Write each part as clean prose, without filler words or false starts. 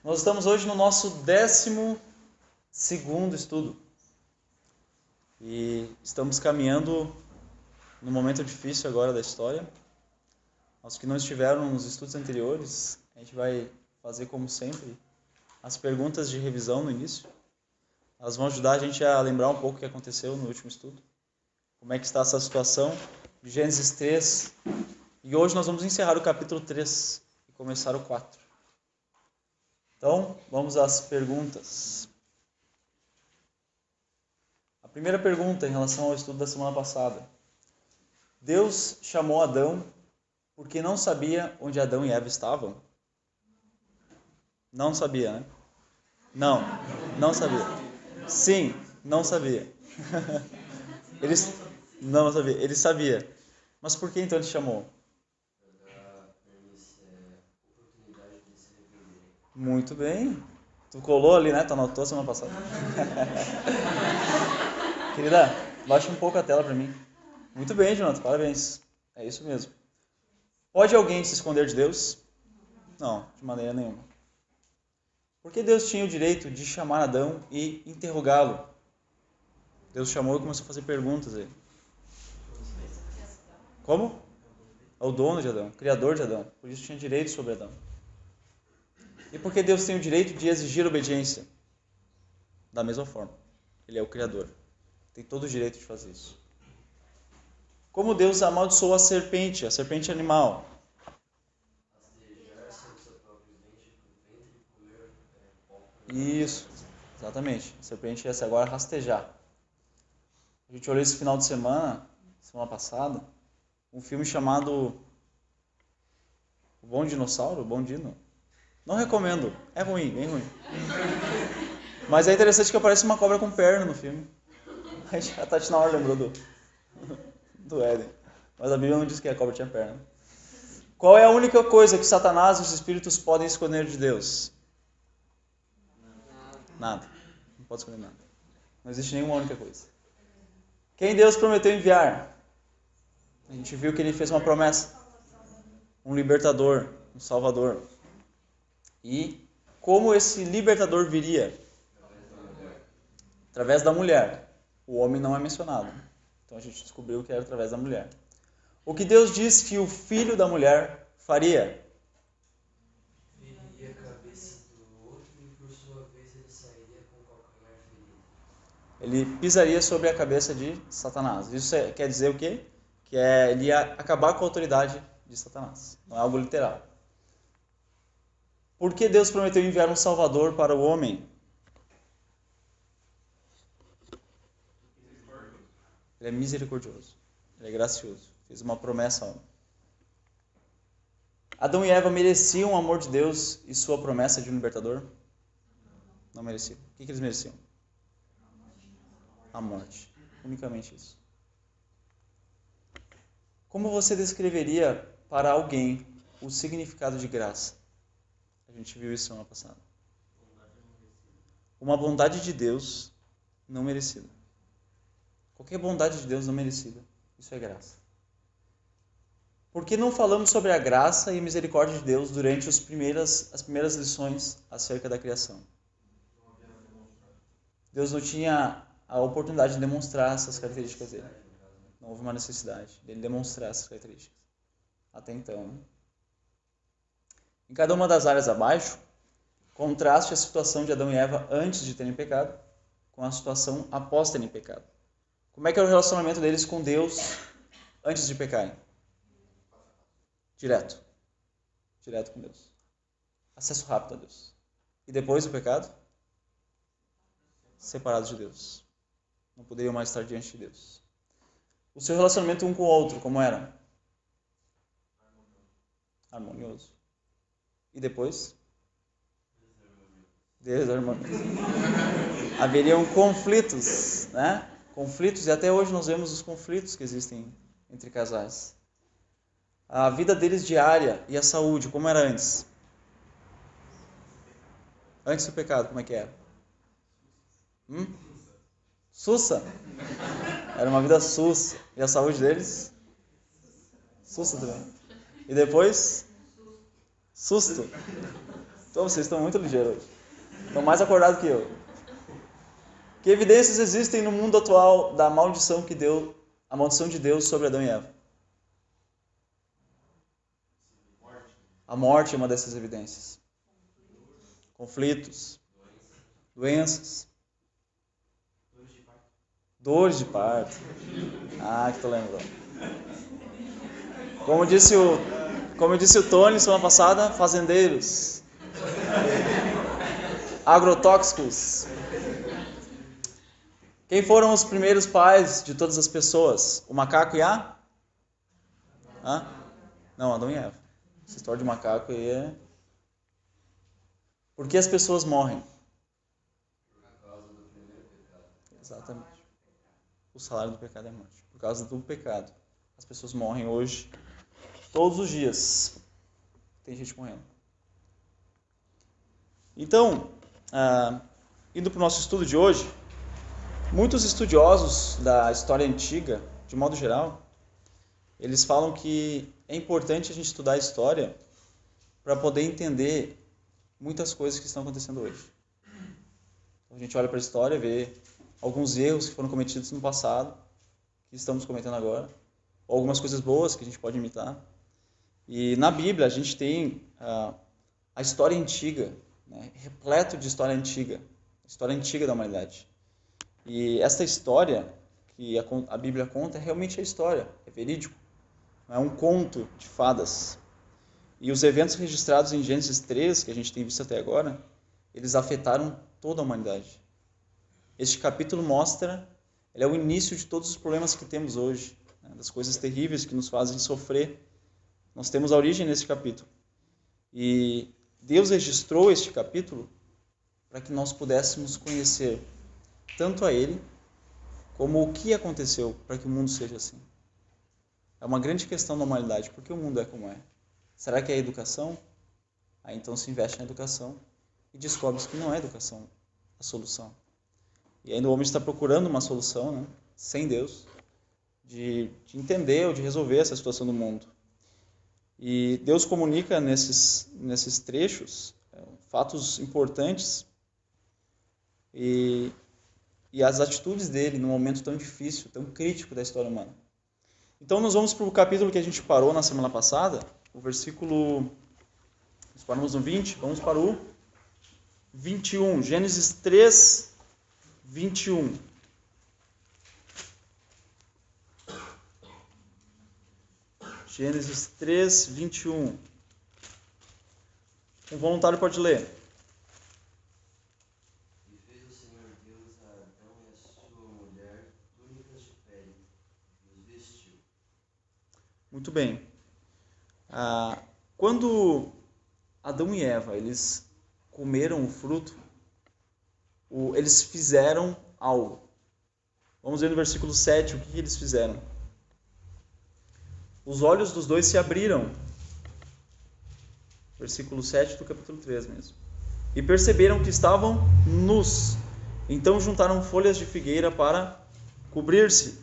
Nós estamos hoje no nosso 12º estudo. E estamos caminhando num momento difícil agora da história. Aos que não estiveram nos estudos anteriores, a gente vai fazer como sempre as perguntas de revisão no início. Elas vão ajudar a gente a lembrar um pouco o que aconteceu no último estudo. Como é que está essa situação de Gênesis 3. E hoje nós vamos encerrar o capítulo 3 e começar o 4. Então, vamos às perguntas. A primeira pergunta em relação ao estudo da semana passada. Deus chamou Adão porque não sabia onde Adão e Eva estavam? Não sabia, né? Não sabia. Sim, não sabia. Não sabia. Ele sabia. Mas por que então ele chamou? Muito bem. Tu colou ali, né? Tu anotou semana passada. Querida, baixa um pouco a tela para mim. Muito bem, Jonathan. Parabéns. É isso mesmo. Pode alguém se esconder de Deus? Não, de maneira nenhuma. Porque Deus tinha o direito de chamar Adão e interrogá-lo. Deus chamou e começou a fazer perguntas a ele. Como? É o dono de Adão, o criador de Adão. Por isso tinha direito sobre Adão. E porque Deus tem o direito de exigir obediência? Da mesma forma. Ele é o criador. Tem todo o direito de fazer isso. Como Deus amaldiçoou a serpente animal? Isso, exatamente. A serpente ia ser agora rastejar. A gente olhou esse final de semana passada, um filme chamado O Bom Dinossauro, O Bom Dino. Não recomendo, é ruim, bem ruim. Mas é interessante que aparece uma cobra com perna no filme. A Tati na hora lembrou do Éden. Mas a Bíblia não diz que a cobra tinha perna. Qual é a única coisa que Satanás e os espíritos podem esconder de Deus? Nada. Não pode esconder nada. Não existe nenhuma única coisa. Quem Deus prometeu enviar? A gente viu que ele fez uma promessa. Um libertador, um salvador. E como esse libertador viria? Através da mulher. O homem não é mencionado. Então a gente descobriu que era através da mulher. O que Deus diz que o filho da mulher faria? Feriria a cabeça do outro e por sua vez ele sairia com o calcanhar ferido. Ele pisaria sobre a cabeça de Satanás. Isso quer dizer o quê? Que ele ia acabar com a autoridade de Satanás. Não é algo literal. Por que Deus prometeu enviar um Salvador para o homem? Ele é misericordioso. Ele é gracioso. Fez uma promessa ao homem. Adão e Eva mereciam o amor de Deus e sua promessa de um libertador? Não mereciam. O que eles mereciam? A morte. Unicamente isso. Como você descreveria para alguém o significado de graça? A gente viu isso semana passada. Uma bondade de Deus não merecida. Qualquer bondade de Deus não merecida. Isso é graça. Por que não falamos sobre a graça e misericórdia de Deus durante as primeiras lições acerca da criação? Deus não tinha a oportunidade de demonstrar essas características dele. Não houve uma necessidade dele demonstrar essas características. Até então, né? Em cada uma das áreas abaixo, contraste a situação de Adão e Eva antes de terem pecado com a situação após terem pecado. Como é que era o relacionamento deles com Deus antes de pecarem? Direto com Deus. Acesso rápido a Deus. E depois do pecado? Separados de Deus. Não poderiam mais estar diante de Deus. O seu relacionamento um com o outro, como era? Harmonioso. E depois? Desarmonioso. Haveriam conflitos, né? Conflitos, e até hoje nós vemos os conflitos que existem entre casais. A vida deles diária e a saúde, como era antes? Antes do pecado, como é que era? Sussa. Era uma vida sussa. E a saúde deles? Sussa também. E depois? Susto. Então vocês estão muito ligeiros hoje. Estão mais acordados que eu. Que evidências existem no mundo atual da maldição que deu, a maldição de Deus sobre Adão e Eva? A morte é uma dessas evidências. Conflitos, doenças, dores de parto. Ah, que tô lembrando. Como disse o Tony semana passada, fazendeiros, agrotóxicos. Quem foram os primeiros pais de todas as pessoas? O macaco e a? Hã? Não, Adão e Eva. Essa história de macaco aí é... Por que as pessoas morrem? Por causa do primeiro pecado. Exatamente. O salário do pecado é a morte. Por causa do pecado. As pessoas morrem hoje, todos os dias. Tem gente morrendo. Então, indo para o nosso estudo de hoje, muitos estudiosos da história antiga, de modo geral, eles falam que é importante a gente estudar a história para poder entender muitas coisas que estão acontecendo hoje. Então, a gente olha para a história e vê alguns erros que foram cometidos no passado, que estamos cometendo agora, ou algumas coisas boas que a gente pode imitar. E na Bíblia a gente tem a história antiga, né, repleto de história antiga da humanidade. E essa história que a Bíblia conta é realmente a história, é verídico, não é um conto de fadas. E os eventos registrados em Gênesis 3, que a gente tem visto até agora, eles afetaram toda a humanidade. Este capítulo mostra, ele é o início de todos os problemas que temos hoje, né, das coisas terríveis que nos fazem sofrer. Nós temos a origem nesse capítulo. E Deus registrou este capítulo para que nós pudéssemos conhecer tanto a Ele, como o que aconteceu para que o mundo seja assim. É uma grande questão da humanidade. Por que o mundo é como é? Será que é a educação? Aí então se investe na educação e descobre que não é a educação a solução. E ainda o homem está procurando uma solução, né, sem Deus, de entender ou de resolver essa situação do mundo. E Deus comunica nesses trechos fatos importantes e as atitudes dele num momento tão difícil, tão crítico da história humana. Então nós vamos para o capítulo que a gente parou na semana passada, o versículo... Nós paramos no 20, vamos para o 21, Gênesis 3, 21. Gênesis 3, 21. Um voluntário pode ler. E fez o Senhor Deus a Adão e a sua mulher túnicas de pele, e os vestiu. Muito bem. Quando Adão e Eva eles comeram o fruto, eles fizeram algo. Vamos ver no versículo 7 o que eles fizeram. Os olhos dos dois se abriram. Versículo 7 do capítulo 3 mesmo. E perceberam que estavam nus. Então juntaram folhas de figueira para cobrir-se.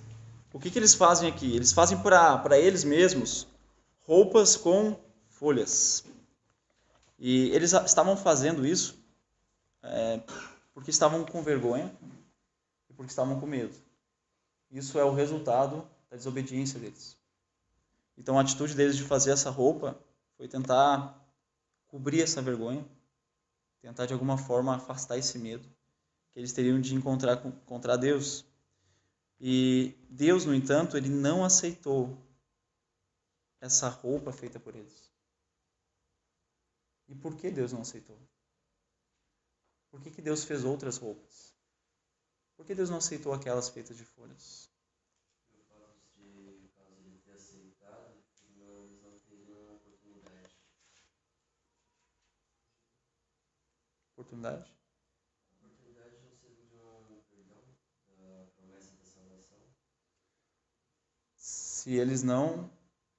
O que eles fazem aqui? Eles fazem para eles mesmos roupas com folhas. E eles estavam fazendo isso porque estavam com vergonha e porque estavam com medo. Isso é o resultado da desobediência deles. Então a atitude deles de fazer essa roupa foi tentar cobrir essa vergonha, tentar de alguma forma afastar esse medo que eles teriam de encontrar Deus. E Deus, no entanto, ele não aceitou essa roupa feita por eles. E por que Deus não aceitou? Por que Deus fez outras roupas? Por que Deus não aceitou aquelas feitas de folhas? Por causa de ele ter aceitado, eles não teriam uma oportunidade. Oportunidade? A oportunidade de um perdão da promessa da salvação.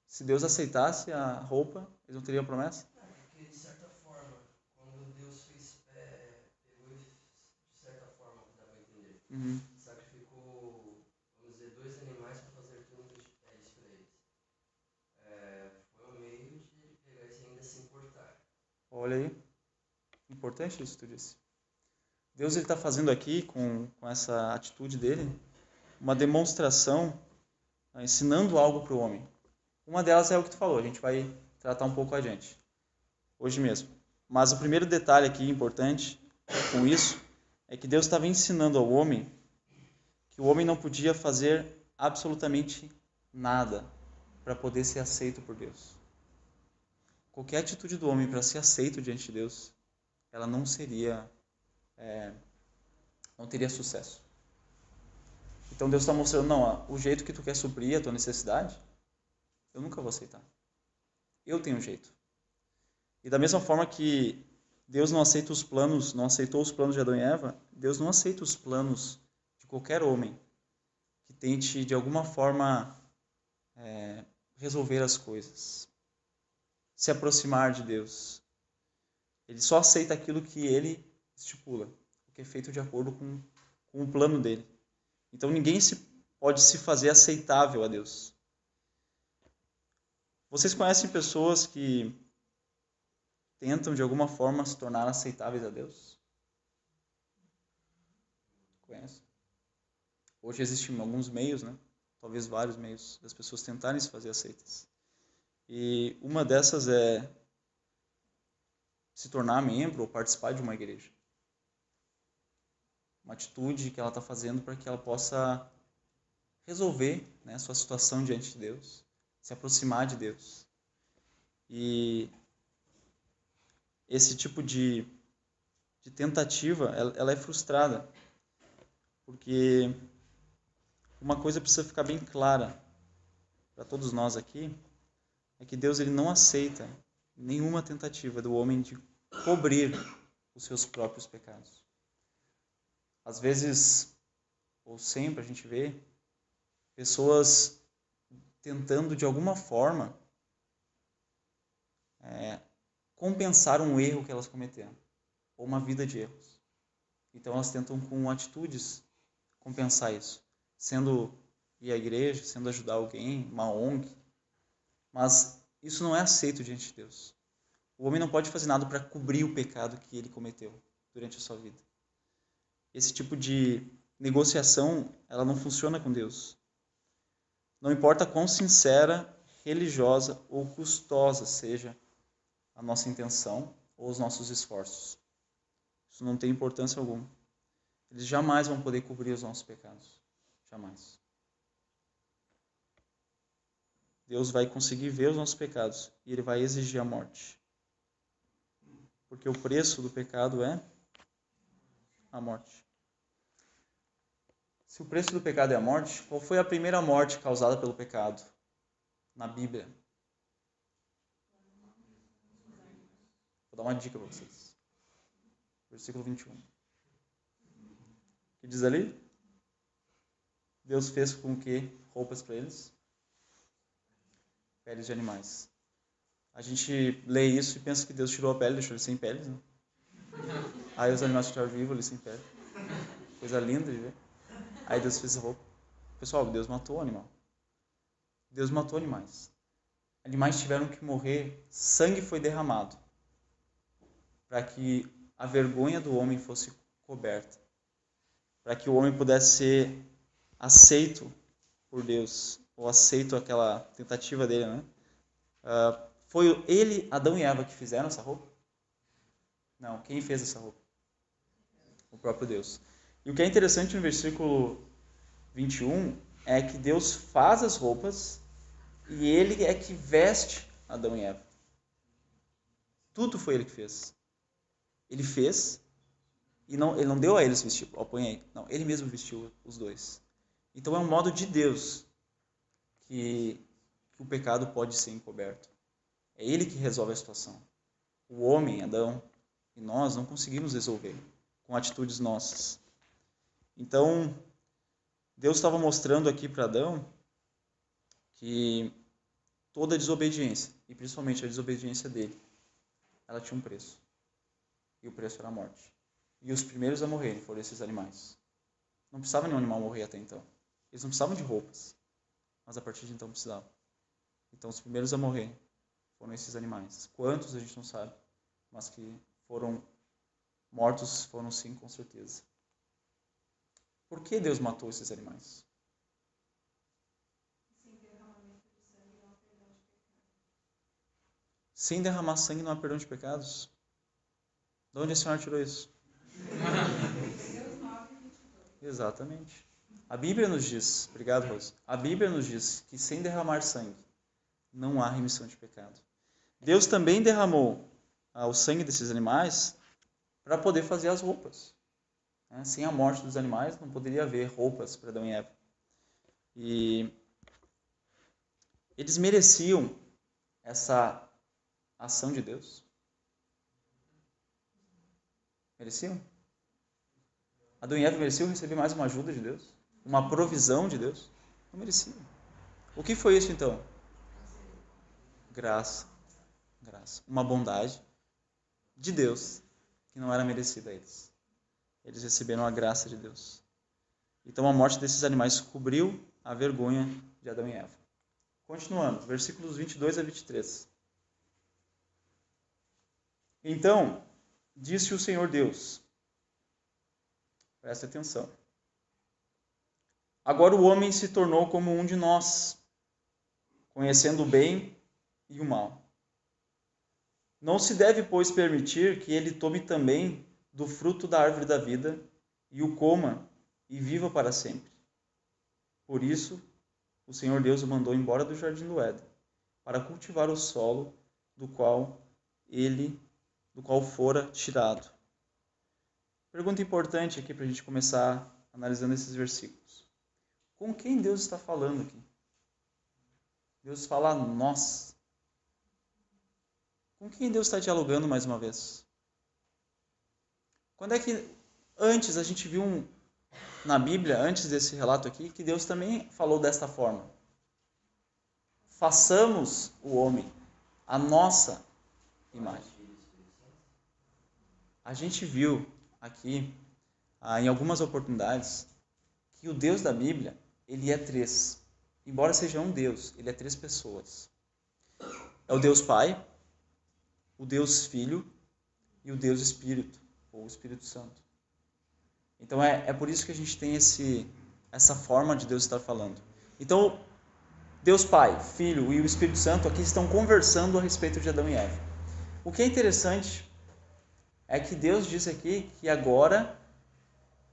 Se Deus aceitasse a roupa, eles não teriam a promessa? Porque, de certa forma, quando Deus pegou e, de certa forma, dá para entender, sacrificou, vamos dizer, 2 animais para fazer túnicas de peles para eles. Foi um meio de ele pegar isso e ainda se importar. Olha aí. importante isso que tu disse. Deus está fazendo aqui, com essa atitude dele, uma demonstração, ensinando algo para o homem. Uma delas é o que tu falou, a gente vai tratar um pouco adiante, hoje mesmo. Mas o primeiro detalhe aqui importante com isso é que Deus estava ensinando ao homem que o homem não podia fazer absolutamente nada para poder ser aceito por Deus. Qualquer atitude do homem para ser aceito diante de Deus, ela não teria sucesso. Então Deus está mostrando, não, o jeito que tu quer suprir a tua necessidade, eu nunca vou aceitar. Eu tenho um jeito. E da mesma forma que Deus não aceitou os planos de Adão e Eva, Deus não aceita os planos de qualquer homem que tente, de alguma forma, resolver as coisas, se aproximar de Deus. Ele só aceita aquilo que ele estipula, o que é feito de acordo com o plano dele. Então ninguém pode se fazer aceitável a Deus. Vocês conhecem pessoas que tentam de alguma forma se tornar aceitáveis a Deus? Conhecem? Hoje existem alguns meios, né? Talvez vários meios das pessoas tentarem se fazer aceitas. E uma dessas é se tornar membro ou participar de uma igreja. Uma atitude que ela está fazendo para que ela possa resolver, né, a sua situação diante de Deus, se aproximar de Deus. E esse tipo de tentativa, ela é frustrada, porque uma coisa precisa ficar bem clara para todos nós aqui, é que Deus ele não aceita nenhuma tentativa do homem de cobrir os seus próprios pecados. Às vezes, ou sempre, a gente vê pessoas tentando de alguma forma compensar um erro que elas cometeram, ou uma vida de erros. Então elas tentam com atitudes compensar isso, sendo ir à igreja, sendo ajudar alguém, uma ONG, mas isso não é aceito diante de Deus. O homem não pode fazer nada para cobrir o pecado que ele cometeu durante a sua vida. Esse tipo de negociação, ela não funciona com Deus. Não importa quão sincera, religiosa ou custosa seja a nossa intenção ou os nossos esforços. Isso não tem importância alguma. Eles jamais vão poder cobrir os nossos pecados. Jamais. Deus vai conseguir ver os nossos pecados e Ele vai exigir a morte. Porque o preço do pecado é a morte. Se o preço do pecado é a morte, qual foi a primeira morte causada pelo pecado na Bíblia? Vou dar uma dica para vocês. Versículo 21. O que diz ali? Deus fez com que roupas para eles? Peles de animais. A gente lê isso e pensa que Deus tirou a pele, deixou ele sem peles, né? Aí os animais ficaram vivos ali sem pele. Coisa linda de ver. Aí Deus fez a roupa. Pessoal, Deus matou o animal. Deus matou animais. Animais tiveram que morrer, sangue foi derramado para que a vergonha do homem fosse coberta. Para que o homem pudesse ser aceito por Deus, ou aceito aquela tentativa dele, né? Foi ele, Adão e Eva, que fizeram essa roupa? Não, quem fez essa roupa? O próprio Deus. E o que é interessante no versículo 21 é que Deus faz as roupas e Ele é que veste Adão e Eva. Tudo foi Ele que fez. Ele fez e Ele não deu a eles vestir, põe aí. Não, Ele mesmo vestiu os dois. Então é um modo de Deus que o pecado pode ser encoberto. É Ele que resolve a situação. O homem, Adão, e nós não conseguimos resolver com atitudes nossas. Então, Deus estava mostrando aqui para Adão que toda desobediência, e principalmente a desobediência dele, ela tinha um preço. E o preço era a morte. E os primeiros a morrerem foram esses animais. Não precisava nenhum animal morrer até então. Eles não precisavam de roupas, mas a partir de então precisavam. Então os primeiros a morrer foram esses animais. Quantos a gente não sabe, mas que foram Mortos foram sim, com certeza. Por que Deus matou esses animais? Sem derramar sangue não há perdão de pecados? De onde a senhora tirou isso? Exatamente. A Bíblia nos diz, obrigado, Rose. A Bíblia nos diz que sem derramar sangue não há remissão de pecado. Deus também derramou o sangue desses animais para poder fazer as roupas. Sem a morte dos animais não poderia haver roupas para Adão e Eva. E eles mereciam essa ação de Deus? Mereciam? Adão e Eva mereciam receber mais uma ajuda de Deus? Uma provisão de Deus? Não mereciam. O que foi isso então? Graça. Graça. Uma bondade de Deus que não era merecida a eles. Eles receberam a graça de Deus. Então a morte desses animais cobriu a vergonha de Adão e Eva. Continuando, versículos 22 a 23. Então, disse o Senhor Deus, preste atenção, agora o homem se tornou como um de nós, conhecendo o bem e o mal. Não se deve, pois, permitir que ele tome também do fruto da árvore da vida e o coma e viva para sempre. Por isso, o Senhor Deus o mandou embora do jardim do Éden, para cultivar o solo do qual fora tirado. Pergunta importante aqui para a gente começar analisando esses versículos. Com quem Deus está falando aqui? Deus fala a nós. Com quem Deus está dialogando mais uma vez? Quando é que antes a gente viu na Bíblia, antes desse relato aqui, que Deus também falou desta forma? Façamos o homem a nossa imagem. A gente viu aqui, em algumas oportunidades, que o Deus da Bíblia, ele é três. Embora seja um Deus, ele é três pessoas. É o Deus Pai, o Deus Filho e o Deus Espírito, ou Espírito Santo. Então é por isso que a gente tem essa forma de Deus estar falando. Então, Deus Pai, Filho e o Espírito Santo aqui estão conversando a respeito de Adão e Eva. O que é interessante é que Deus disse aqui que agora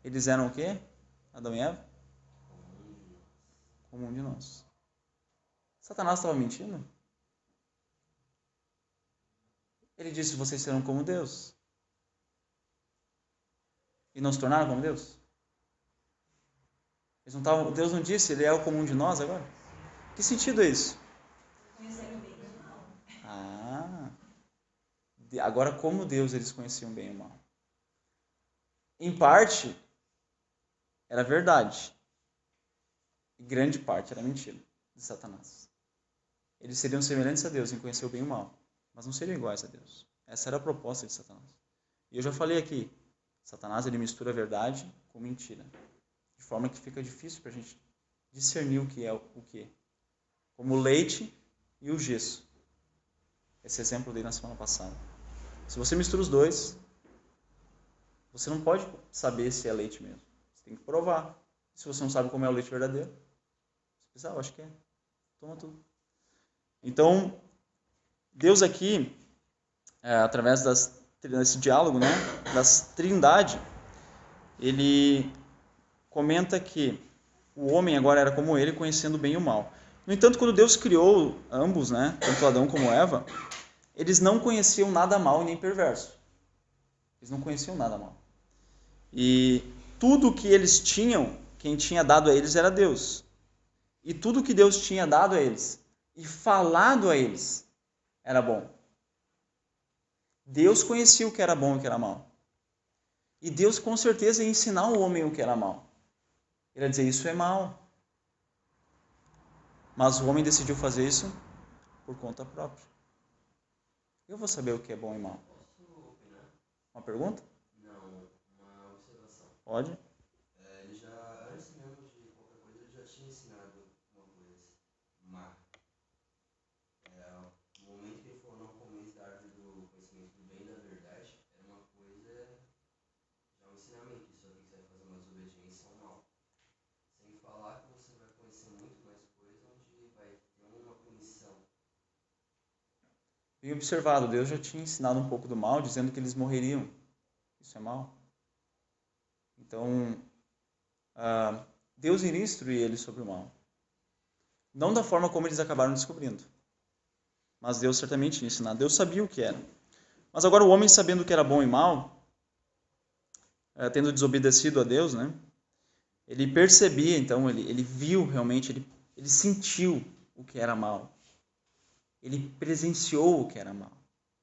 eles eram o quê? Adão e Eva? Como um de nós. Satanás estava mentindo? Ele disse, vocês serão como Deus. E não se tornaram como Deus? Deus não disse, ele é o comum de nós agora? Que sentido é isso? Agora como Deus eles conheciam bem e o mal? Em parte, era verdade. E grande parte era mentira de Satanás. Eles seriam semelhantes a Deus em conhecer o bem e o mal, mas não seriam iguais a Deus. Essa era a proposta de Satanás. E eu já falei aqui, Satanás ele mistura a verdade com mentira, de forma que fica difícil para a gente discernir o que é o que. Como o leite e o gesso. Esse exemplo eu dei na semana passada. Se você mistura os dois, você não pode saber se é leite mesmo. Você tem que provar. Se você não sabe como é o leite verdadeiro, você pensa, eu acho que é. Toma tudo. Então, Deus aqui, através desse diálogo, né, das trindade, ele comenta que o homem agora era como ele, conhecendo o bem e o mal. No entanto, quando Deus criou ambos, né, tanto Adão como Eva, eles não conheciam nada mal e nem perverso. Eles não conheciam nada mal. E tudo que eles tinham, quem tinha dado a eles era Deus. E tudo que Deus tinha dado a eles e falado a eles era bom. Deus conhecia o que era bom e o que era mal. E Deus com certeza ia ensinar o homem o que era mal. Ele ia dizer, isso é mal. Mas o homem decidiu fazer isso por conta própria. Eu vou saber o que é bom e mal. Posso opinar? Uma pergunta? Não, uma observação. Pode. Ele já, antes mesmo de qualquer coisa, ele já tinha ensinado uma coisa má. No momento que ele falou, não comeis da árvore do conhecimento do bem e da verdade, era uma coisa bem observado, Deus já tinha ensinado um pouco do mal, dizendo que eles morreriam. Isso é mal. Então, Deus iria instruir eles sobre o mal. Não da forma como eles acabaram descobrindo. Mas Deus certamente tinha ensinado. Deus sabia o que era. Mas agora o homem, sabendo o que era bom e mal, tendo desobedecido a Deus, né? Ele percebia, então, ele viu realmente, ele sentiu o que era mal. Ele presenciou o que era mal.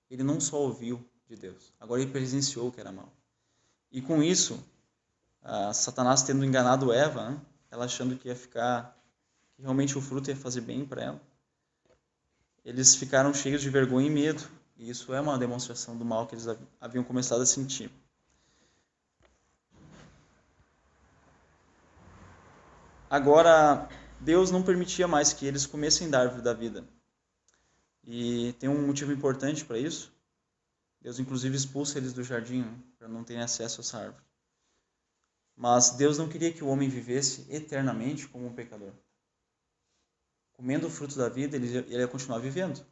Ele não só ouviu de Deus, agora ele presenciou o que era mal. E com isso, Satanás tendo enganado Eva, né? Ela achando que que realmente o fruto ia fazer bem para ela, eles ficaram cheios de vergonha e medo. E isso é uma demonstração do mal que eles haviam começado a sentir. Agora, Deus não permitia mais que eles comessem da árvore da vida. E tem um motivo importante para isso. Deus, inclusive, expulsa eles do jardim, né, para não terem acesso a essa árvore. Mas Deus não queria que o homem vivesse eternamente como um pecador. Comendo o fruto da vida, ele ia continuar vivendo.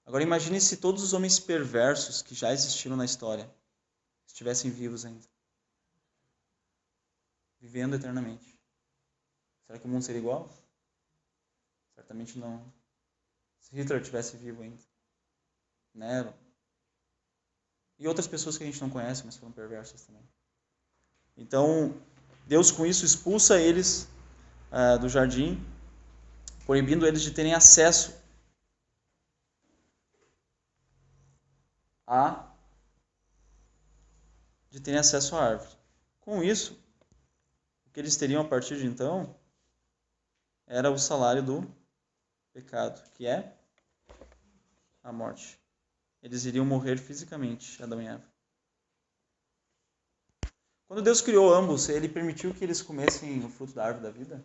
Agora imagine se todos os homens perversos que já existiram na história estivessem vivos ainda. Vivendo eternamente. Será que o mundo seria igual? Certamente não. Se Hitler estivesse vivo ainda. Nero. E outras pessoas que a gente não conhece, mas foram perversas também. Então, Deus com isso expulsa eles do jardim, proibindo eles de terem acesso à árvore. Com isso, o que eles teriam a partir de então era o salário do pecado, que é a morte. Eles iriam morrer fisicamente, Adão e Eva. Quando Deus criou ambos, Ele permitiu que eles comessem o fruto da árvore da vida?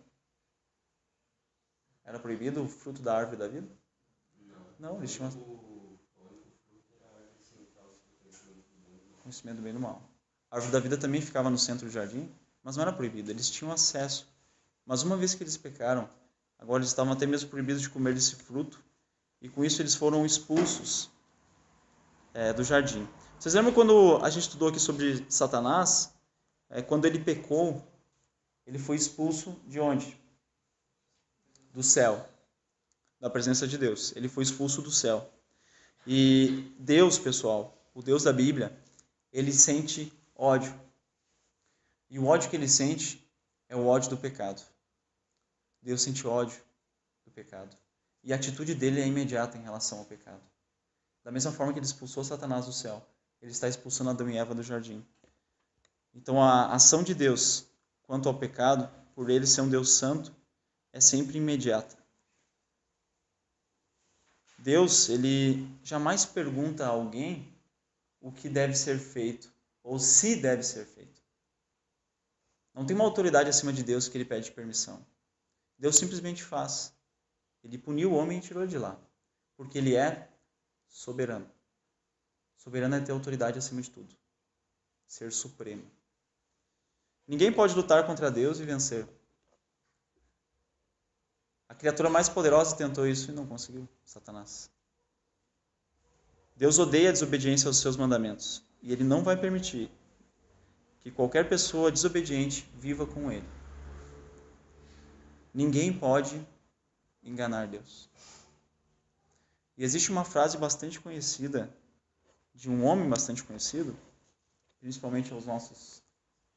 Era proibido o fruto da árvore da vida? Não, eles tinham conhecimento do bem e do mal. A árvore da vida também ficava no centro do jardim, mas não era proibido, eles tinham acesso. Mas uma vez que eles pecaram, agora eles estavam até mesmo proibidos de comer desse fruto, e com isso eles foram expulsos do jardim. Vocês lembram quando a gente estudou aqui sobre Satanás? Quando ele pecou, ele foi expulso de onde? Do céu, da presença de Deus. Ele foi expulso do céu. E Deus, pessoal, o Deus da Bíblia, ele sente ódio. E o ódio que ele sente é o ódio do pecado. Deus sente ódio do pecado. E a atitude dele é imediata em relação ao pecado. Da mesma forma que ele expulsou Satanás do céu, ele está expulsando Adão e Eva do jardim. Então a ação de Deus quanto ao pecado, por ele ser um Deus santo, é sempre imediata. Deus, ele jamais pergunta a alguém o que deve ser feito, ou se deve ser feito. Não tem uma autoridade acima de Deus que ele pede permissão. Deus simplesmente faz. Ele puniu o homem e tirou de lá, porque ele é soberano. Soberano é ter autoridade acima de tudo. Ser supremo. Ninguém pode lutar contra Deus e vencer. A criatura mais poderosa tentou isso e não conseguiu, Satanás. Deus odeia a desobediência aos seus mandamentos e ele não vai permitir que qualquer pessoa desobediente viva com ele. Ninguém pode enganar Deus. E existe uma frase bastante conhecida, de um homem bastante conhecido, principalmente aos nossos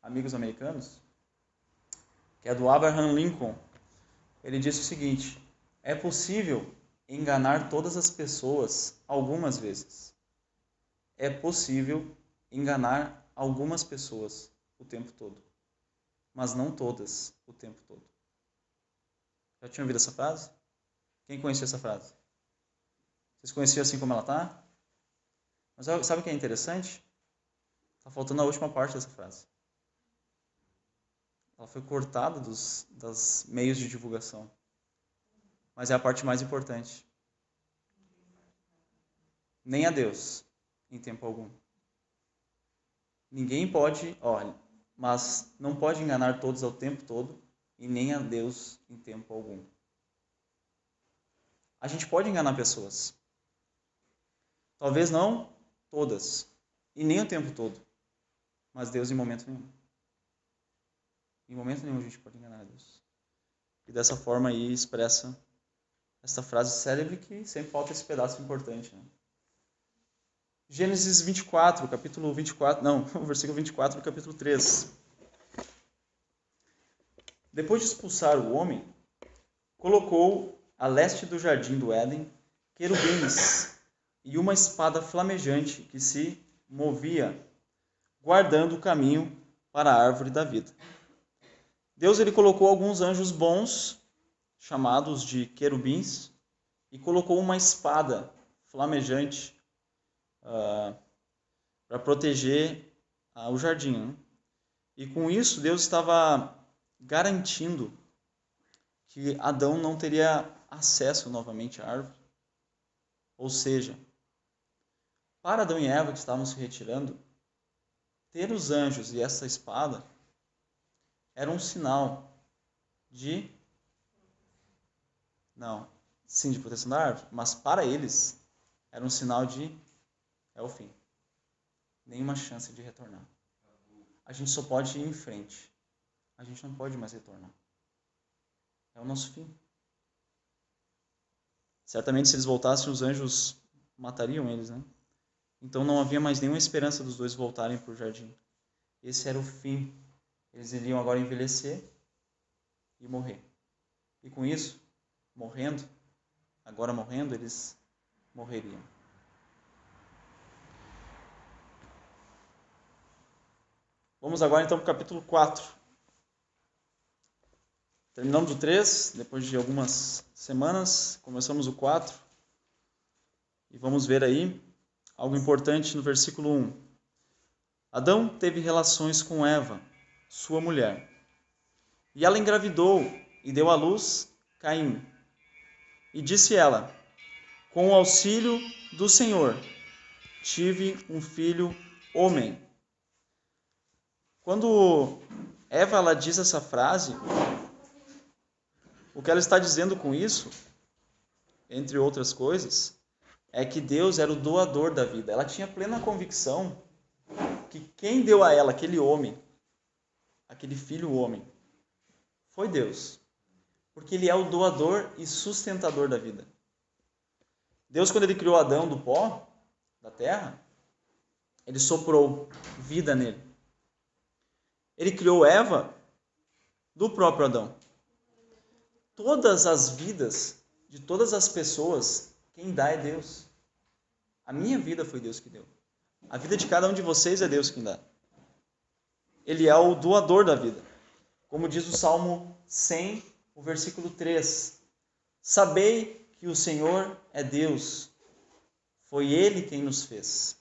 amigos americanos, que é do Abraham Lincoln. Ele disse o seguinte: é possível enganar todas as pessoas algumas vezes. É possível enganar algumas pessoas o tempo todo, mas não todas o tempo todo. Já tinham ouvido essa frase? Quem conhecia essa frase? Vocês conheciam assim como ela está? Mas sabe o que é interessante? Está faltando a última parte dessa frase. Ela foi cortada dos meios de divulgação. Mas é a parte mais importante. Nem a Deus, em tempo algum. Ninguém pode, mas não pode enganar todos ao tempo todo, e nem a Deus em tempo algum. A gente pode enganar pessoas. Talvez não todas, e nem o tempo todo, mas Deus em momento nenhum. Em momento nenhum a gente pode enganar a Deus. E dessa forma aí expressa essa frase célebre que sempre falta esse pedaço importante, né? Gênesis 24, capítulo 24, não, o versículo 24 do capítulo 3. Depois de expulsar o homem, colocou a leste do jardim do Éden querubins e uma espada flamejante que se movia, guardando o caminho para a árvore da vida. Deus ele colocou alguns anjos bons, chamados de querubins, e colocou uma espada flamejante para proteger o jardim, né? E com isso Deus estava garantindo que Adão não teria acesso novamente à árvore. Ou seja, para Adão e Eva que estavam se retirando, ter os anjos e essa espada era um sinal de sim, de proteção da árvore, mas para eles era um sinal de é o fim. Nenhuma chance de retornar. A gente só pode ir em frente. A gente não pode mais retornar. É o nosso fim. Certamente se eles voltassem, os anjos matariam eles, né? Então não havia mais nenhuma esperança dos dois voltarem para o jardim. Esse era o fim. Eles iriam agora envelhecer e morrer. E com isso, agora morrendo, eles morreriam. Vamos agora então para o capítulo 4. Terminamos o 3, depois de algumas semanas, começamos o 4. E vamos ver aí algo importante no versículo 1. Adão teve relações com Eva, sua mulher. E ela engravidou e deu à luz Caim. E disse ela: com o auxílio do Senhor, tive um filho homem. Quando Eva ela diz essa frase, o que ela está dizendo com isso, entre outras coisas, é que Deus era o doador da vida. Ela tinha plena convicção que quem deu a ela aquele homem, aquele filho homem, foi Deus. Porque ele é o doador e sustentador da vida. Deus, quando ele criou Adão do pó, da terra, ele soprou vida nele. Ele criou Eva do próprio Adão. Todas as vidas de todas as pessoas, quem dá é Deus. A minha vida foi Deus que deu. A vida de cada um de vocês é Deus quem dá. Ele é o doador da vida. Como diz o Salmo 100, o versículo 3. Sabei que o Senhor é Deus. Foi Ele quem nos fez.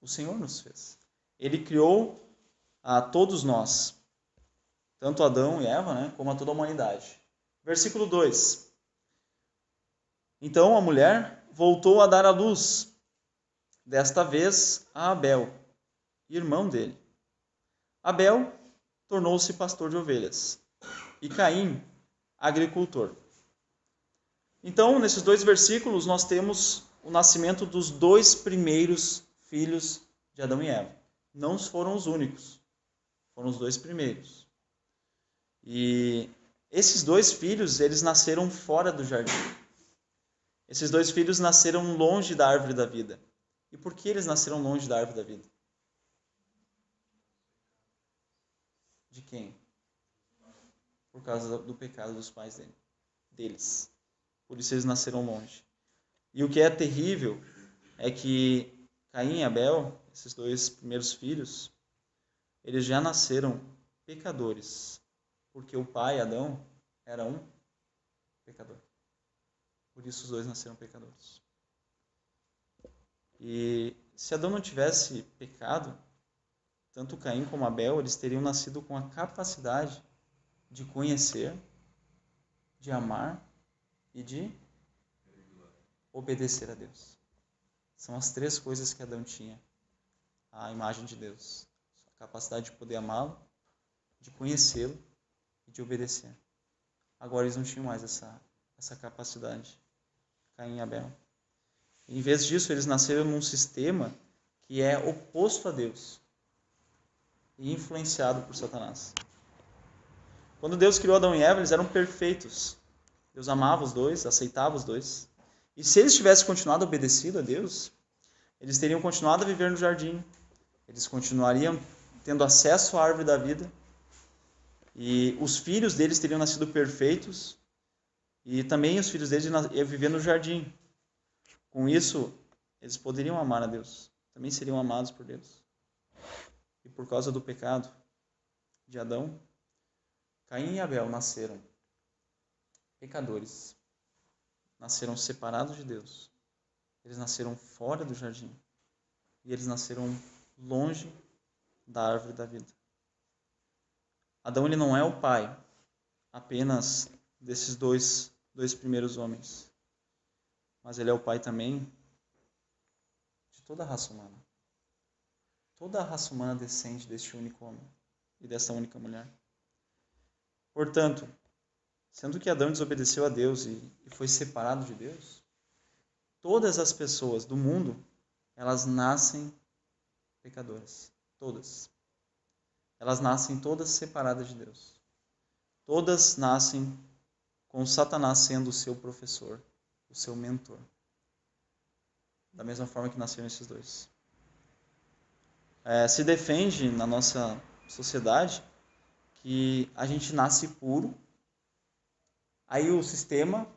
O Senhor nos fez. Ele criou a todos nós. Tanto Adão e Eva, né, como a toda a humanidade. Versículo 2. Então a mulher voltou a dar à luz, desta vez a Abel, irmão dele. Abel tornou-se pastor de ovelhas e Caim, agricultor. Então, nesses dois versículos, nós temos o nascimento dos dois primeiros filhos de Adão e Eva. Não foram os únicos, foram os dois primeiros. E esses dois filhos, eles nasceram fora do jardim. Esses dois filhos nasceram longe da árvore da vida. E por que eles nasceram longe da árvore da vida? De quem? Por causa do pecado dos pais deles. Por isso eles nasceram longe. E o que é terrível é que Caim e Abel, esses dois primeiros filhos, eles já nasceram pecadores. Porque o pai, Adão, era um pecador. Por isso os dois nasceram pecadores. E se Adão não tivesse pecado, tanto Caim como Abel, eles teriam nascido com a capacidade de conhecer, de amar e de obedecer a Deus. São as três coisas que Adão tinha. A imagem de Deus. A capacidade de poder amá-lo, de conhecê-lo e de obedecer. Agora eles não tinham mais essa capacidade. Caim e Abel. Em vez disso, eles nasceram num sistema que é oposto a Deus e influenciado por Satanás. Quando Deus criou Adão e Eva, eles eram perfeitos. Deus amava os dois, aceitava os dois. E se eles tivessem continuado obedecido a Deus, eles teriam continuado a viver no jardim. Eles continuariam tendo acesso à árvore da vida. E os filhos deles teriam nascido perfeitos. E também os filhos deles iam viver no jardim. Com isso, eles poderiam amar a Deus. Também seriam amados por Deus. E por causa do pecado de Adão, Caim e Abel nasceram pecadores. Nasceram separados de Deus. Eles nasceram fora do jardim. E eles nasceram longe da árvore da vida. Adão, ele não é o pai apenas desses dois primeiros homens. Mas ele é o pai também de toda a raça humana. Toda a raça humana descende deste único homem e dessa única mulher. Portanto, sendo que Adão desobedeceu a Deus e foi separado de Deus, todas as pessoas do mundo, elas nascem pecadoras. Todas. Elas nascem todas separadas de Deus. Todas nascem com Satanás sendo o seu professor, o seu mentor. Da mesma forma que nasceram esses dois. Se defende na nossa sociedade que a gente nasce puro, aí o sistema,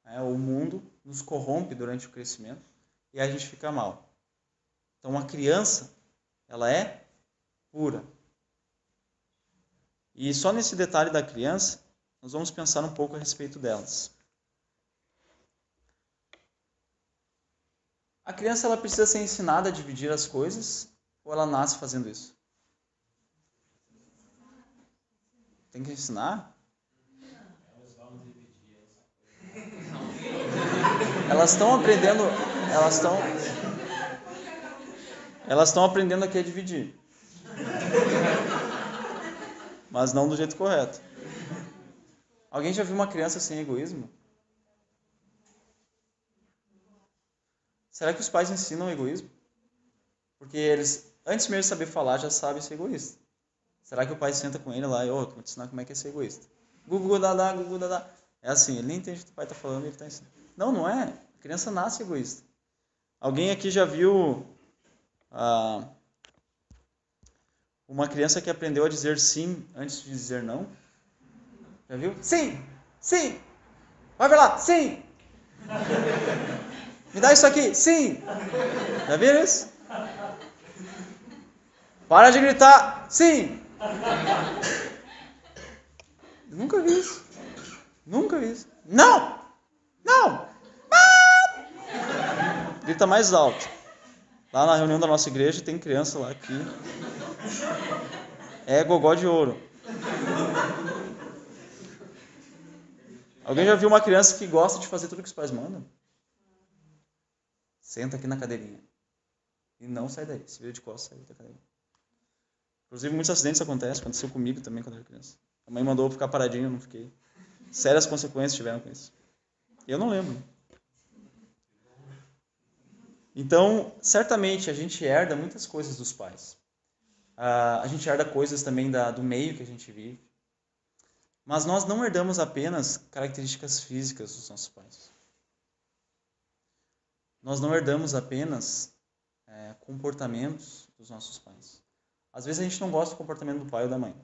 o mundo, nos corrompe durante o crescimento e a gente fica mal. Então a criança, ela é pura. E só nesse detalhe da criança, nós vamos pensar um pouco a respeito delas. A criança, ela precisa ser ensinada a dividir as coisas ou ela nasce fazendo isso? Tem que ensinar? Elas estão aprendendo, elas estão aprendendo aqui a dividir. Mas não do jeito correto. Alguém já viu uma criança sem egoísmo? Será que os pais ensinam egoísmo? Porque eles, antes mesmo de saber falar, já sabem ser egoísta. Será que o pai senta com ele lá e, vou te ensinar como é que é ser egoísta? Gugu dadá, gugu dadá. É assim, ele nem entende o que o pai está falando e ele está ensinando. Não, não é. A criança nasce egoísta. Alguém aqui já viu uma criança que aprendeu a dizer sim antes de dizer não? Já viu? Sim! Sim! Vai pra lá! Sim! Me dá isso aqui! Sim! Já viram isso? Para de gritar! Sim! Nunca vi isso. Nunca vi isso. Não! Não! Grita mais alto. Lá na reunião da nossa igreja tem criança lá que é gogó de ouro. Alguém já viu uma criança que gosta de fazer tudo que os pais mandam? Senta aqui na cadeirinha. E não sai daí. Se vira de costas, sai da cadeirinha. Inclusive, muitos acidentes acontecem. Aconteceu comigo também quando eu era criança. A mãe mandou eu ficar paradinho, eu não fiquei. Sérias consequências tiveram com isso. Eu não lembro. Então, certamente, a gente herda muitas coisas dos pais. A gente herda coisas também do meio que a gente vive. Mas nós não herdamos apenas características físicas dos nossos pais. Nós não herdamos apenas comportamentos dos nossos pais. Às vezes a gente não gosta do comportamento do pai ou da mãe.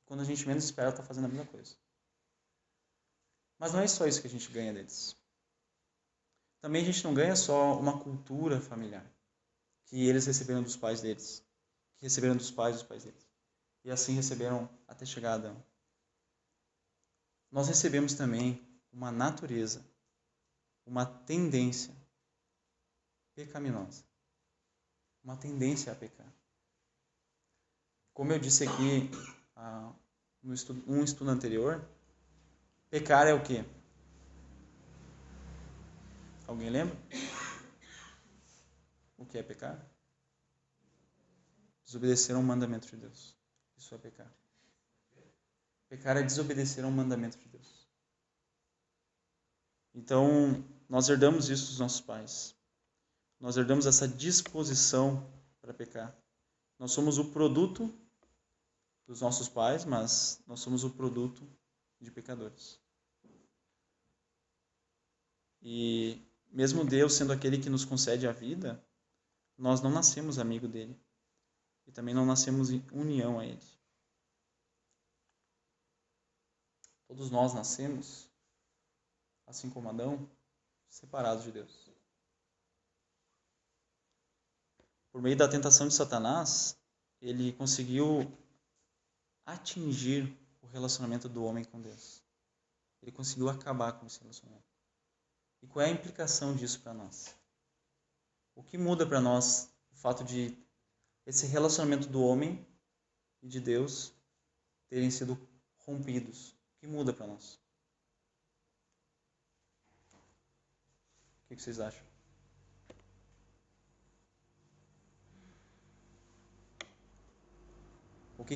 Quando a gente menos espera, está fazendo a mesma coisa. Mas não é só isso que a gente ganha deles. Também a gente não ganha só uma cultura familiar que eles receberam dos pais deles, que receberam dos pais deles. E assim receberam até chegar a Adão. Nós recebemos também uma natureza, uma tendência pecaminosa. Uma tendência a pecar. Como eu disse aqui num estudo anterior, pecar é o quê? Alguém lembra? O que é pecar? Desobedecer a um mandamento de Deus. Isso é pecar. Pecar é desobedecer a um mandamento de Deus. Então, nós herdamos isso dos nossos pais. Nós herdamos essa disposição para pecar. Nós somos o produto dos nossos pais, mas nós somos o produto de pecadores. E mesmo Deus sendo aquele que nos concede a vida, nós não nascemos amigo dele. E também não nascemos em união a ele. Todos nós nascemos, assim como Adão, separados de Deus. Por meio da tentação de Satanás, ele conseguiu atingir o relacionamento do homem com Deus. Ele conseguiu acabar com esse relacionamento. E qual é a implicação disso para nós? O que muda para nós o fato de esse relacionamento do homem e de Deus terem sido rompidos? O que muda para nós? O que vocês acham? O que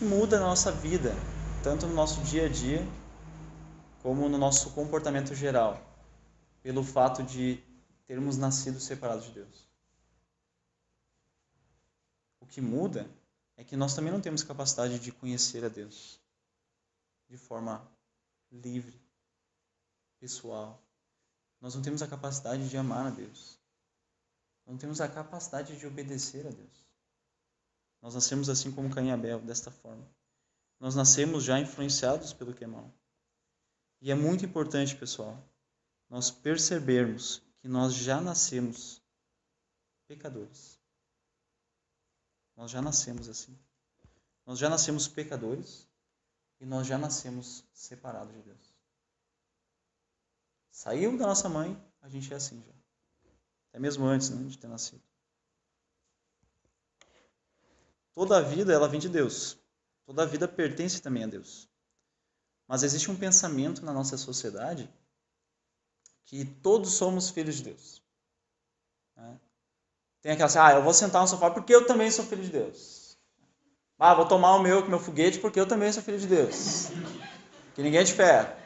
muda na nossa vida, tanto no nosso dia a dia, como no nosso comportamento geral, pelo fato de termos nascido separados de Deus? O que muda é que nós também não temos capacidade de conhecer a Deus de forma livre, pessoal. Nós não temos a capacidade de amar a Deus. Não temos a capacidade de obedecer a Deus. Nós nascemos assim como Caim e Abel, desta forma. Nós nascemos já influenciados pelo que é mal. E é muito importante, pessoal, nós percebermos que nós já nascemos pecadores. Nós já nascemos assim. Nós já nascemos pecadores e nós já nascemos separados de Deus. Saiu da nossa mãe, a gente é assim já. Até mesmo antes, né, de ter nascido. Toda a vida, ela vem de Deus. Toda a vida pertence também a Deus. Mas existe um pensamento na nossa sociedade que todos somos filhos de Deus. Tem aquela assim, eu vou sentar no sofá porque eu também sou filho de Deus. Vou tomar o meu foguete porque eu também sou filho de Deus. Que ninguém te ferra.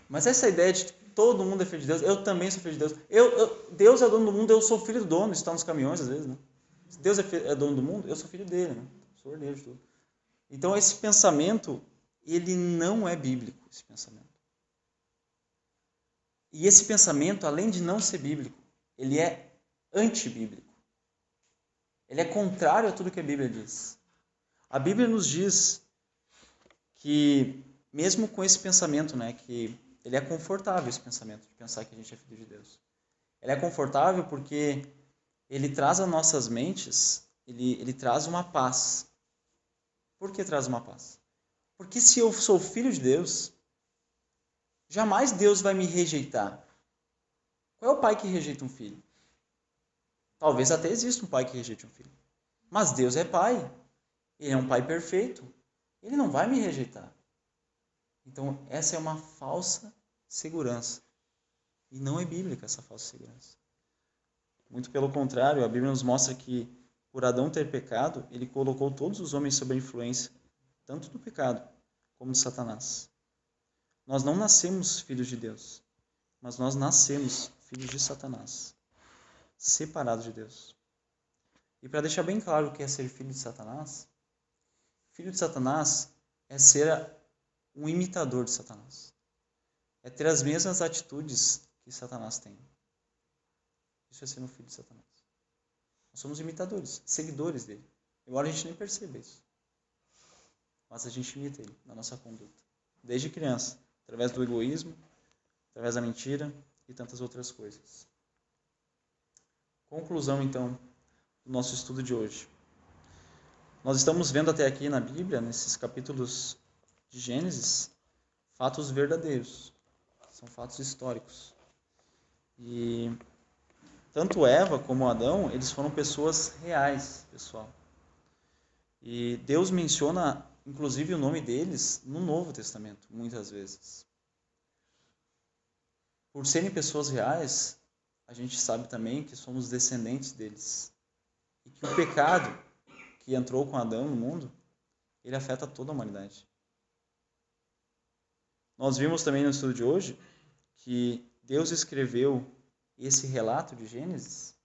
Mas essa ideia de que todo mundo é filho de Deus, eu também sou filho de Deus. Deus é dono do mundo, eu sou filho do dono. Isso está nos caminhões às vezes, né? Se Deus é dono do mundo, eu sou filho dele, né? Sou herdeiro de tudo. Então esse pensamento, ele não é bíblico, esse pensamento. E esse pensamento, além de não ser bíblico, ele é antibíblico. Ele é contrário a tudo que a Bíblia diz. A Bíblia nos diz que, mesmo com esse pensamento, né, que ele é confortável, esse pensamento de pensar que a gente é filho de Deus. Ele é confortável porque ele traz às nossas mentes, ele traz uma paz. Por que traz uma paz? Porque se eu sou filho de Deus, jamais Deus vai me rejeitar. Qual é o pai que rejeita um filho? Talvez até exista um pai que rejeite um filho. Mas Deus é pai. Ele é um pai perfeito. Ele não vai me rejeitar. Então, essa é uma falsa segurança. E não é bíblica essa falsa segurança. Muito pelo contrário, a Bíblia nos mostra que, por Adão ter pecado, ele colocou todos os homens sob a influência, tanto do pecado como de Satanás. Nós não nascemos filhos de Deus, mas nós nascemos filhos de Satanás, separados de Deus. E para deixar bem claro o que é ser filho de Satanás é ser um imitador de Satanás. É ter as mesmas atitudes que Satanás tem. Isso é ser um filho de Satanás. Nós somos imitadores, seguidores dele. Embora a gente nem perceba isso. Mas a gente imita ele na nossa conduta. Desde criança. Através do egoísmo, através da mentira e tantas outras coisas. Conclusão, então, do nosso estudo de hoje. Nós estamos vendo até aqui na Bíblia, nesses capítulos de Gênesis, fatos verdadeiros. São fatos históricos. E tanto Eva como Adão, eles foram pessoas reais, pessoal. E Deus menciona, inclusive, o nome deles no Novo Testamento, muitas vezes. Por serem pessoas reais, a gente sabe também que somos descendentes deles. E que o pecado que entrou com Adão no mundo, ele afeta toda a humanidade. Nós vimos também no estudo de hoje que Deus escreveu esse relato de Gênesis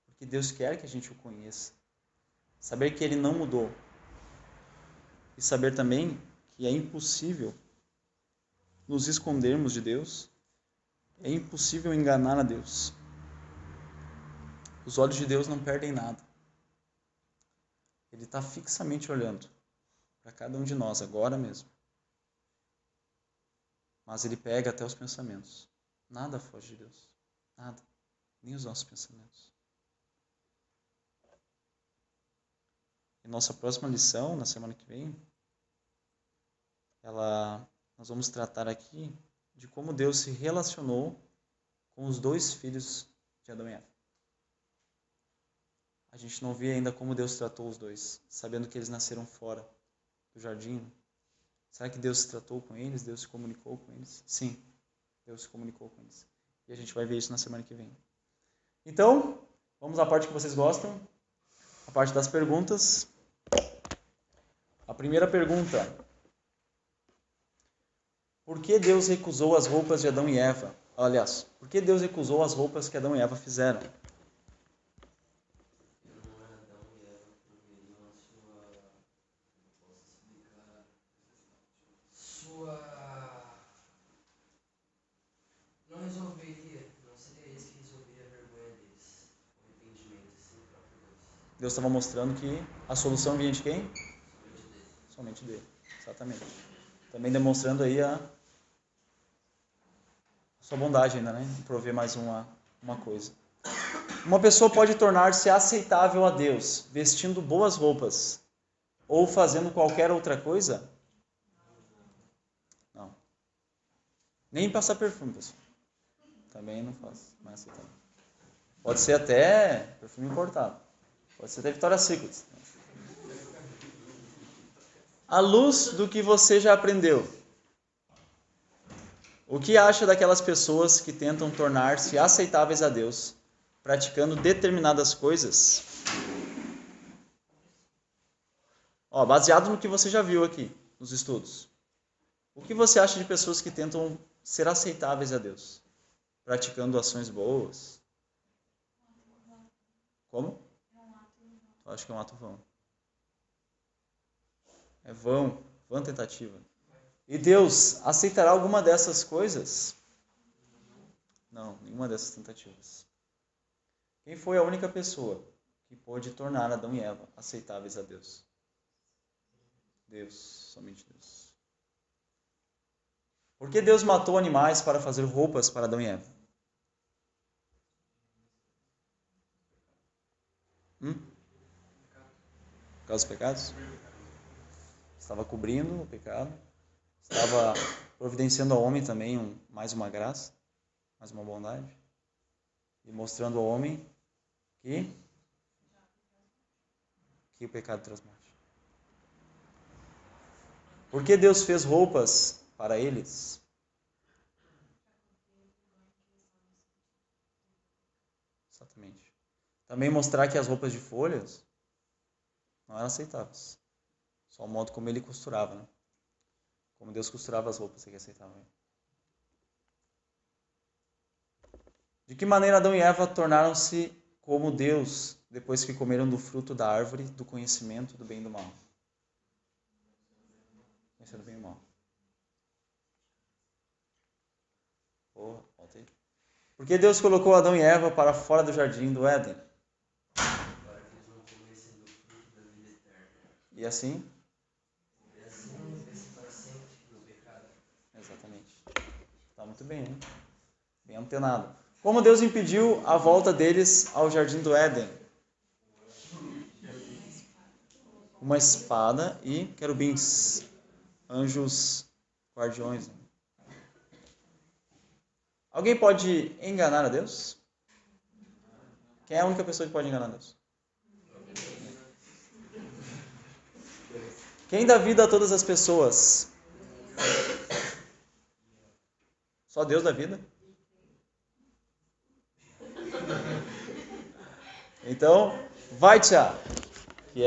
porque Deus quer que a gente o conheça. Saber que Ele não mudou. E saber também que é impossível nos escondermos de Deus. É impossível enganar a Deus. Os olhos de Deus não perdem nada. Ele está fixamente olhando para cada um de nós, agora mesmo. Mas Ele pega até os pensamentos. Nada foge de Deus. Nada. Nem os nossos pensamentos. E nossa próxima lição, na semana que vem, nós vamos tratar aqui de como Deus se relacionou com os dois filhos de Adão e Eva. A gente não vê ainda como Deus tratou os dois, sabendo que eles nasceram fora do jardim. Será que Deus se tratou com eles? Deus se comunicou com eles? Sim, Deus se comunicou com eles. E a gente vai ver isso na semana que vem. Então, vamos à parte que vocês gostam, a parte das perguntas. A primeira pergunta: por que Deus recusou as roupas de Adão e Eva? Aliás, por que Deus recusou as roupas que Adão e Eva fizeram? Não resolveria, não seria isso que resolveria a vergonha deles, o arrependimento, assim, o próprio Deus. Deus estava mostrando que a solução vinha de quem? Somente dele. Somente dele, exatamente. Também demonstrando aí a sua bondade ainda, né? Em prover mais uma coisa. Uma pessoa pode tornar-se aceitável a Deus vestindo boas roupas ou fazendo qualquer outra coisa? Não. Nem passar perfume, pessoal. Também não faço, não é aceitável. Pode ser até perfume importado. Pode ser até Victoria's Secret. À luz do que você já aprendeu, o que acha daquelas pessoas que tentam tornar-se aceitáveis a Deus, praticando determinadas coisas? Baseado no que você já viu aqui, nos estudos. O que você acha de pessoas que tentam ser aceitáveis a Deus, praticando ações boas? Como? Eu acho que é um ato vão. É vã tentativa. E Deus aceitará alguma dessas coisas? Não, nenhuma dessas tentativas. Quem foi a única pessoa que pôde tornar Adão e Eva aceitáveis a Deus? Deus, somente Deus. Por que Deus matou animais para fazer roupas para Adão e Eva? Por causa dos pecados? Estava cobrindo o pecado. Estava providenciando ao homem também mais uma graça, mais uma bondade. E mostrando ao homem que o pecado traz morte. Por que Deus fez roupas para eles? Exatamente. Também mostrar que as roupas de folhas não eram aceitáveis. Só o modo como ele costurava, né? Como Deus costurava as roupas, que aceitava. De que maneira Adão e Eva tornaram-se como Deus depois que comeram do fruto da árvore do conhecimento do bem e do mal? Conhecendo o bem e o mal. Volta aí. Por que Deus colocou Adão e Eva para fora do jardim do Éden? Para que eles não comessem do fruto da vida eterna. E assim? E assim não vivessem para sempre no pecado. Exatamente. Está muito bem, né? Bem antenado. Como Deus impediu a volta deles ao jardim do Éden? Uma espada e querubins, anjos guardiões. Alguém pode enganar a Deus? Quem é a única pessoa que pode enganar a Deus? Quem dá vida a todas as pessoas? Só Deus dá vida? Então, weiter, que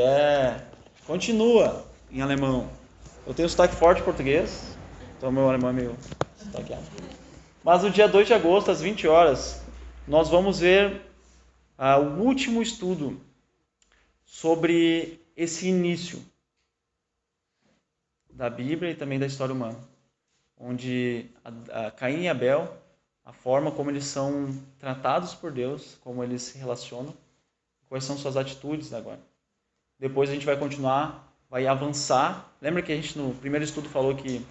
continua em alemão. Eu tenho sotaque forte em português, Então meu alemão é meio sotaqueado. Mas no dia 2 de agosto, às 20 horas, nós vamos ver o último estudo sobre esse início da Bíblia e também da história humana, onde Caim e Abel, a forma como eles são tratados por Deus, como eles se relacionam, quais são suas atitudes agora. Depois a gente vai continuar, vai avançar. Lembra que a gente no primeiro estudo falou que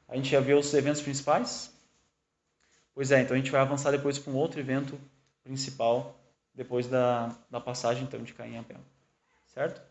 a gente ia ver os eventos principais? Pois é, então a gente vai avançar depois para um outro evento principal, depois da passagem então de Caim e Abel. Certo?